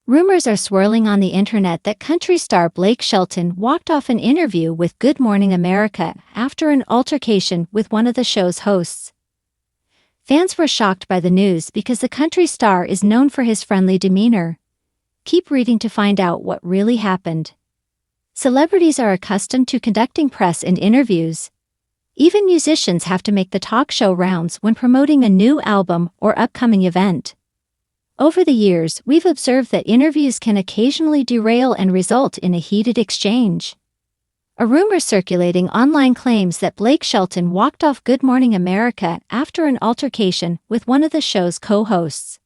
Rumors are swirling on the internet that country star Blake Shelton walked off an interview with Good Morning America after an altercation with one of the show's hosts. Fans were shocked by the news because the country star is known for his friendly demeanor. Keep reading to find out what really happened. Celebrities are accustomed to conducting press and interviews. Even musicians have to make the talk show rounds when promoting a new album or upcoming event. Over the years, we've observed that interviews can occasionally derail and result in a heated exchange. A rumor circulating online claims that Blake Shelton walked off Good Morning America after an altercation with one of the show's co-hosts.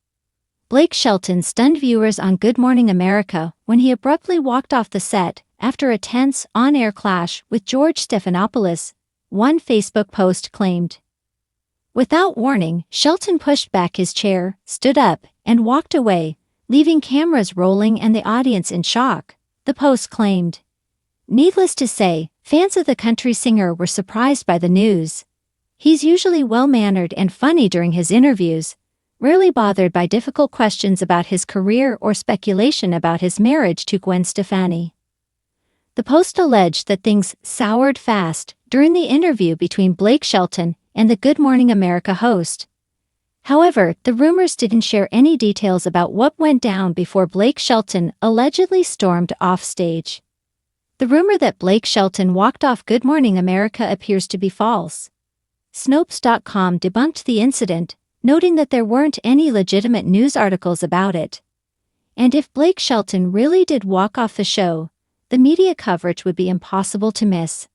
Blake Shelton stunned viewers on Good Morning America when he abruptly walked off the set after a tense, on-air clash with George Stephanopoulos, one Facebook post claimed. Without warning, Shelton pushed back his chair, stood up, and walked away, leaving cameras rolling and the audience in shock, the post claimed. Needless to say, fans of the country singer were surprised by the news. He's usually well-mannered and funny during his interviews, rarely bothered by difficult questions about his career or speculation about his marriage to Gwen Stefani. The post alleged that things soured fast during the interview between Blake Shelton and the Good Morning America host. However, the rumors didn't share any details about what went down before Blake Shelton allegedly stormed off stage. The rumor that Blake Shelton walked off Good Morning America appears to be false. Snopes.com debunked the incident, noting that there weren't any legitimate news articles about it. And if Blake Shelton really did walk off the show, the media coverage would be impossible to miss.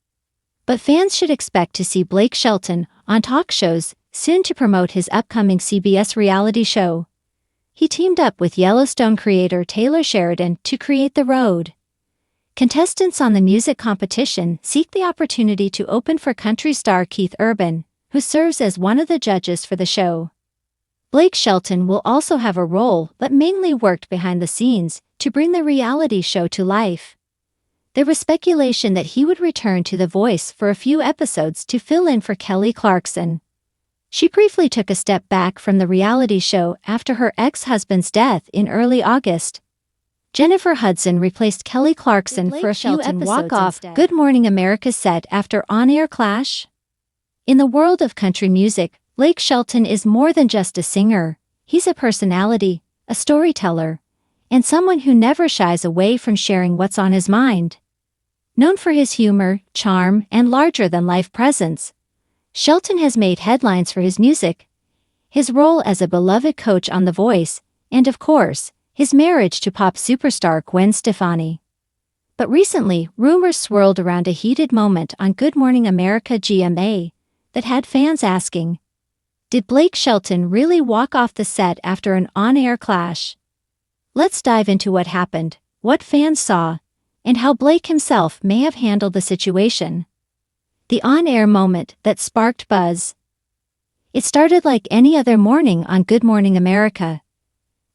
But fans should expect to see Blake Shelton on talk shows soon to promote his upcoming CBS reality show. He teamed up with Yellowstone creator Taylor Sheridan to create The Road. Contestants on the music competition seek the opportunity to open for country star Keith Urban, who serves as one of the judges for the show. Blake Shelton will also have a role but mainly worked behind the scenes to bring the reality show to life. There was speculation that he would return to The Voice for a few episodes to fill in for Kelly Clarkson. She briefly took a step back from the reality show after her ex-husband's death in early August. Jennifer Hudson replaced Kelly Clarkson for a few episodes walk-off Good Morning America set after on-air clash. In the world of country music, Blake Shelton is more than just a singer. He's a personality, a storyteller, and someone who never shies away from sharing what's on his mind. Known for his humor, charm, and larger-than-life presence, Shelton has made headlines for his music, his role as a beloved coach on The Voice, and of course, his marriage to pop superstar Gwen Stefani. But recently, rumors swirled around a heated moment on Good Morning America GMA that had fans asking, did Blake Shelton really walk off the set after an on-air clash? Let's dive into what happened, what fans saw, and how Blake himself may have handled the situation. The on-air moment that sparked buzz. It started like any other morning on Good Morning America.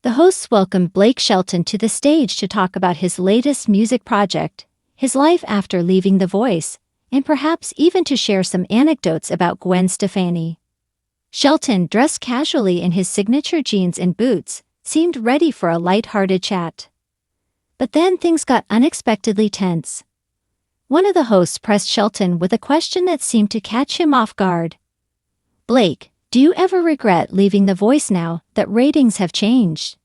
The hosts welcomed Blake Shelton to the stage to talk about his latest music project, his life after leaving The Voice, and perhaps even to share some anecdotes about Gwen Stefani. Shelton, dressed casually in his signature jeans and boots, seemed ready for a light-hearted chat. But then things got unexpectedly tense. One of the hosts pressed Shelton with a question that seemed to catch him off guard. Blake, do you ever regret leaving The Voice now that ratings have changed?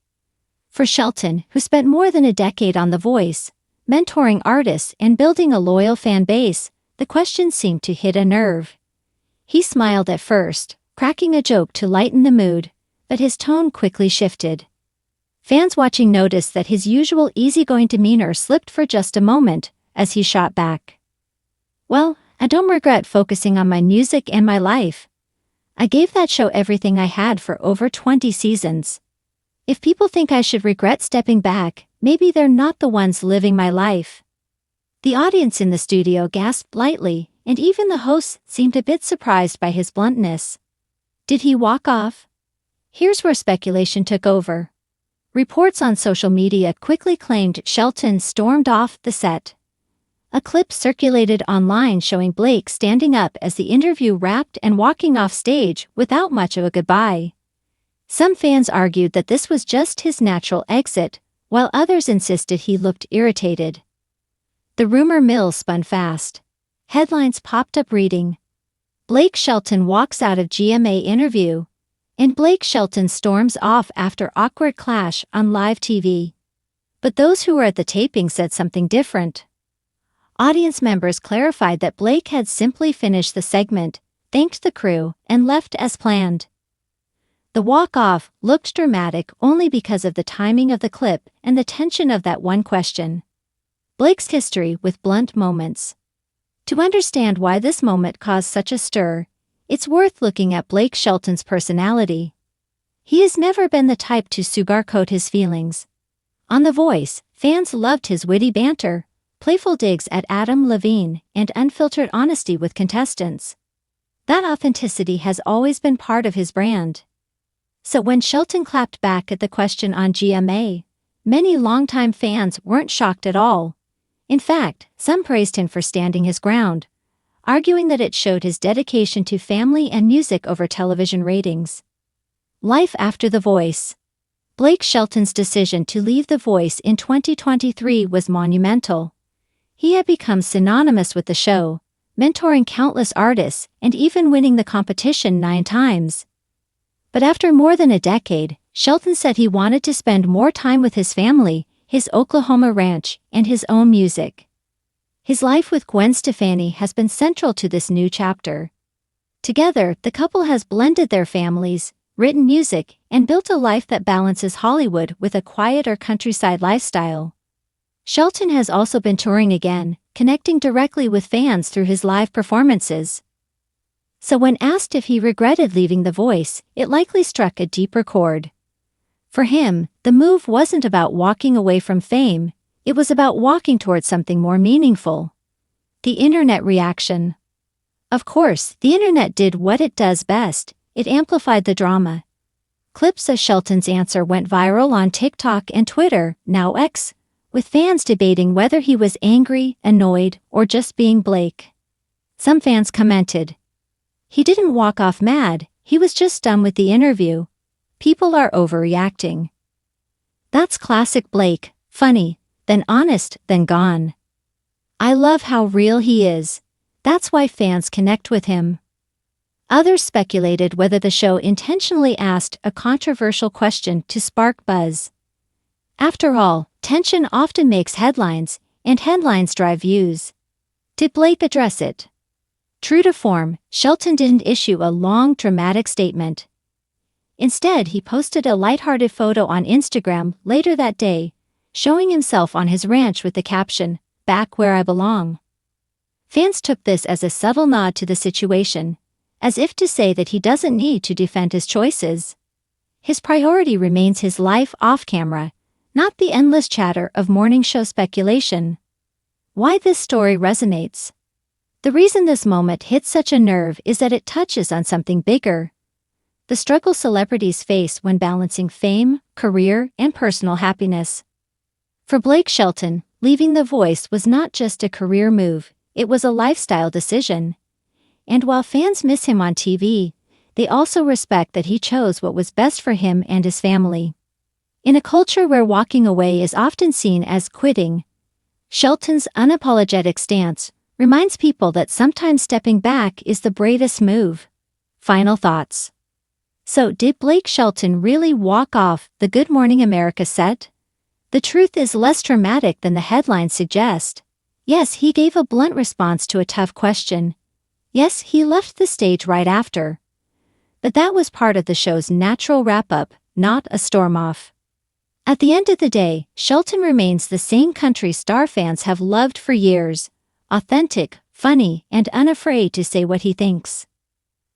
For Shelton, who spent more than a decade on The Voice, mentoring artists and building a loyal fan base, the question seemed to hit a nerve. He smiled at first, cracking a joke to lighten the mood, but his tone quickly shifted. Fans watching noticed that his usual easygoing demeanor slipped for just a moment as he shot back. Well, I don't regret focusing on my music and my life. I gave that show everything I had for over 20 seasons. If people think I should regret stepping back, maybe they're not the ones living my life. The audience in the studio gasped lightly, and even the host seemed a bit surprised by his bluntness. Did he walk off? Here's where speculation took over. Reports on social media quickly claimed Shelton stormed off the set. A clip circulated online showing Blake standing up as the interview wrapped and walking off stage without much of a goodbye. Some fans argued that this was just his natural exit, while others insisted he looked irritated. The rumor mill spun fast. Headlines popped up reading, "Blake Shelton walks out of GMA interview," and "Blake Shelton storms off after awkward clash on live TV." But those who were at the taping said something different. Audience members clarified that Blake had simply finished the segment, thanked the crew, and left as planned. The walk-off looked dramatic only because of the timing of the clip and the tension of that one question. Blake's history with blunt moments. To understand why this moment caused such a stir, it's worth looking at Blake Shelton's personality. He has never been the type to sugarcoat his feelings. On The Voice, fans loved his witty banter, playful digs at Adam Levine, and unfiltered honesty with contestants. That authenticity has always been part of his brand. So when Shelton clapped back at the question on GMA, many longtime fans weren't shocked at all. In fact, some praised him for standing his ground, arguing that it showed his dedication to family and music over television ratings. Life after The Voice. Blake Shelton's decision to leave The Voice in 2023 was monumental. He had become synonymous with the show, mentoring countless artists and even winning the competition 9 times. But after more than a decade, Shelton said he wanted to spend more time with his family, his Oklahoma ranch, and his own music. His life with Gwen Stefani has been central to this new chapter. Together, the couple has blended their families, written music, and built a life that balances Hollywood with a quieter countryside lifestyle. Shelton has also been touring again, connecting directly with fans through his live performances. So when asked if he regretted leaving The Voice, it likely struck a deeper chord. For him, the move wasn't about walking away from fame, it was about walking towards something more meaningful. The internet reaction. Of course, the internet did what it does best, it amplified the drama. Clips of Shelton's answer went viral on TikTok and Twitter, now X, with fans debating whether he was angry, annoyed, or just being Blake. Some fans commented, "He didn't walk off mad, he was just done with the interview. People are overreacting." That's classic Blake, funny, then honest, then gone. I love how real he is. That's why fans connect with him. Others speculated whether the show intentionally asked a controversial question to spark buzz. After all, tension often makes headlines, and headlines drive views. Did Blake address it? True to form, Shelton didn't issue a long, dramatic statement. Instead, he posted a lighthearted photo on Instagram later that day, showing himself on his ranch with the caption, "Back where I belong." Fans took this as a subtle nod to the situation, as if to say that he doesn't need to defend his choices. His priority remains his life off camera, not the endless chatter of morning show speculation. Why this story resonates? The reason this moment hits such a nerve is that it touches on something bigger. The struggle celebrities face when balancing fame, career, and personal happiness. For Blake Shelton, leaving The Voice was not just a career move, it was a lifestyle decision. And while fans miss him on TV, they also respect that he chose what was best for him and his family. In a culture where walking away is often seen as quitting, Shelton's unapologetic stance reminds people that sometimes stepping back is the bravest move. Final thoughts. So did Blake Shelton really walk off the Good Morning America set? The truth is less dramatic than the headlines suggest. Yes, he gave a blunt response to a tough question. Yes, he left the stage right after. But that was part of the show's natural wrap-up, not a storm-off. At the end of the day, Shelton remains the same country star fans have loved for years. Authentic, funny, and unafraid to say what he thinks.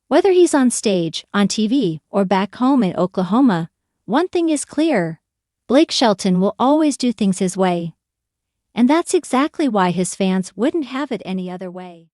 Whether he's on stage, on TV, or back home in Oklahoma, one thing is clear. Blake Shelton will always do things his way. And that's exactly why his fans wouldn't have it any other way.